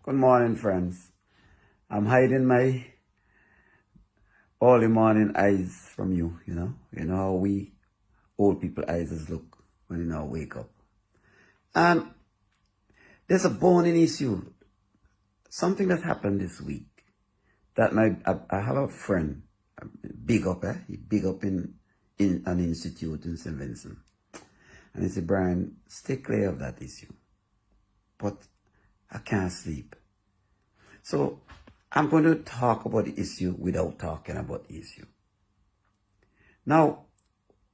Good morning, friends. I'm hiding my early morning eyes from you, you know. You know how we old people eyes look when you now wake up. And there's a burning issue. Something that happened this week. That I have a friend, big up, He big up in an institute in St Vincent. And he said, Brian, stay clear of that issue. But I can't sleep. So I'm going to talk about the issue without talking about the issue. Now,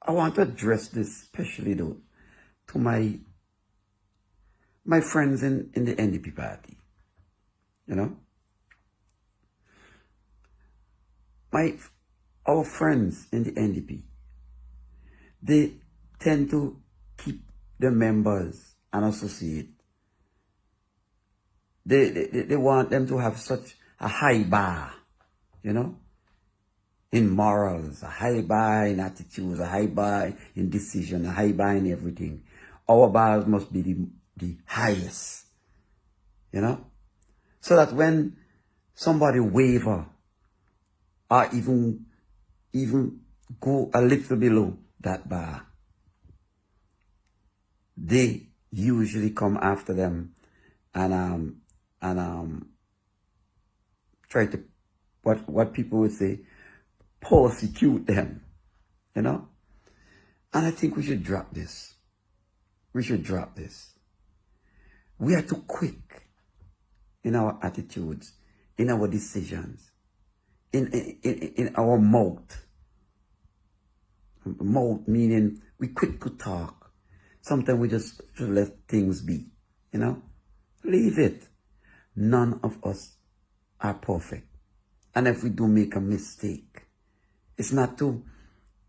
I want to address this especially though to my friends in the NDP party. You know? Our friends in the NDP, they tend to keep the members and associate. They want them to have such a high bar, you know, in morals, a high bar in attitudes, a high bar in decision, a high bar in everything. Our bars must be the highest, you know, so that when somebody waver or even go a little below that bar, they usually come after them and try to, what people would say, persecute them, you know? And I think we should drop this. We should drop this. We are too quick in our attitudes, in our decisions, in our mouth. Mouth meaning we quick to talk. Sometimes we just should let things be, you know? Leave it. None of us are perfect. And if we do make a mistake, it's not to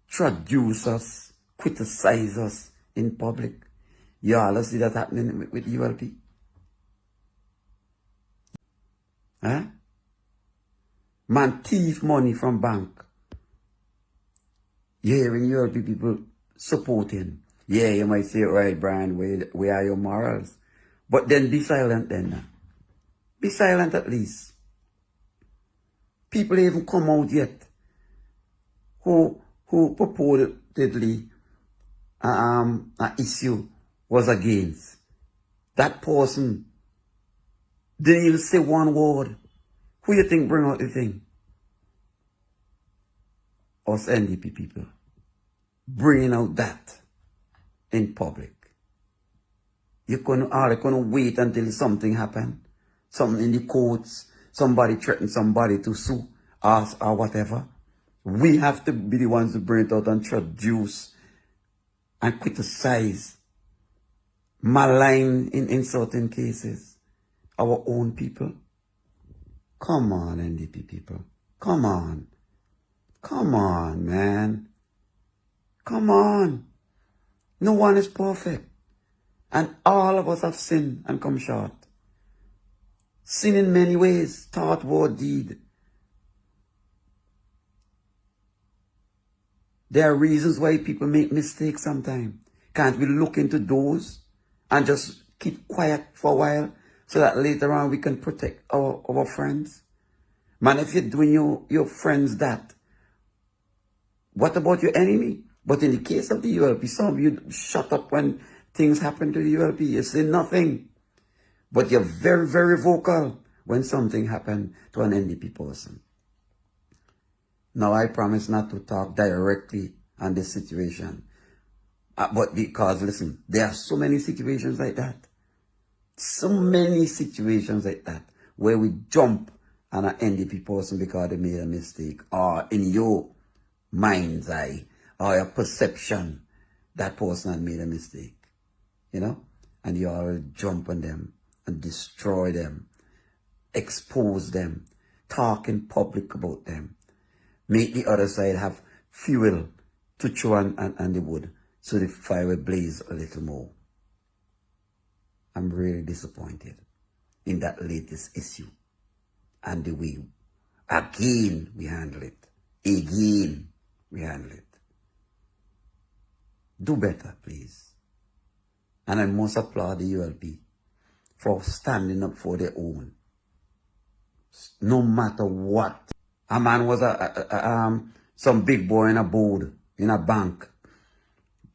traduce us, criticize us in public. You all see that happening with ULP? Huh? Man thief money from bank. You're hearing ULP people supporting. Yeah, you might say, right, Brian, where are your morals? But then be silent then. Be silent at least. People haven't come out yet who purportedly an issue was against. That person didn't even say one word. Who you think bring out the thing? Us NDP people. Bringing out that in public. You're gonna wait until something happen. Something in the courts, somebody threaten somebody to sue us or whatever. We have to be the ones to bring it out and traduce and criticize, malign in certain cases, our own people. Come on, NDP people. Come on. Come on, man. Come on. No one is perfect. And all of us have sinned and come short. Sin in many ways, thought, word, deed. There are reasons why people make mistakes sometimes. Can't we look into those and just keep quiet for a while so that later on we can protect our friends? Man, if you're doing your friends that, what about your enemy? But in the case of the ULP, some of you shut up when things happen to the ULP. You say nothing. But you're very, very vocal when something happened to an NDP person. Now, I promise not to talk directly on this situation. But because, listen, there are so many situations like that. So many situations like that where we jump on an NDP person because they made a mistake. Or in your mind's eye or your perception, that person had made a mistake. You know? And you all jump on them and destroy them, expose them, talk in public about them, make the other side have fuel to throw on the wood so the fire will blaze a little more. I'm really disappointed in that latest issue and the way again we handle it. Again we handle it. Do better, please. And I must applaud the ULP for standing up for their own. No matter what. A man was some big boy in a board, in a bank.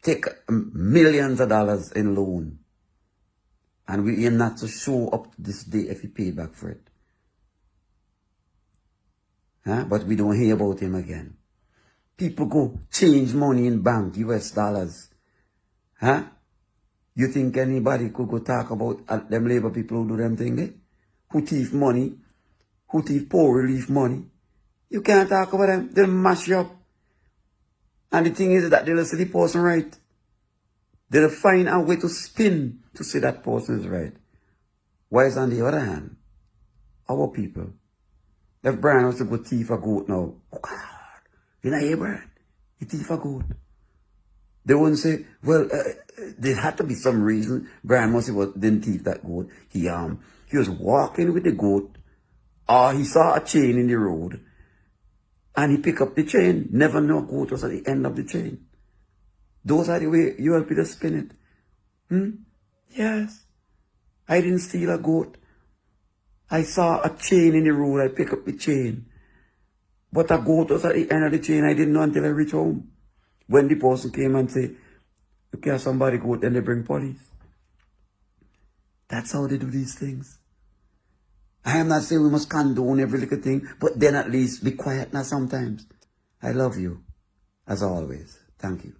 Take millions of dollars in loan. And we aim not to show up this day if he paid back for it. Huh? But we don't hear about him again. People go change money in bank, US dollars. Huh? You think anybody could go talk about them labor people who do them thing there? Who thief money? Who thief poor relief money? You can't talk about them. They'll mash you up. And the thing is that they'll say the person right. They'll find a way to spin to say that person is right. Whereas on the other hand, our people, if Brian was to go thief a goat now, oh God, you know here, Brian, he thief a goat. They wouldn't say, well, there had to be some reason Brian must have didn't thief that goat. He was walking with the goat, or he saw a chain in the road, and he picked up the chain. Never know goat was at the end of the chain. Those are the way you help me to spin it. Yes. I didn't steal a goat. I saw a chain in the road. I picked up the chain. But a goat was at the end of the chain. I didn't know until I reached home. When the person came and said, you care somebody goat, then they bring police. That's how they do these things. I am not saying we must condone every little thing, but then at least be quiet now sometimes. I love you, as always. Thank you.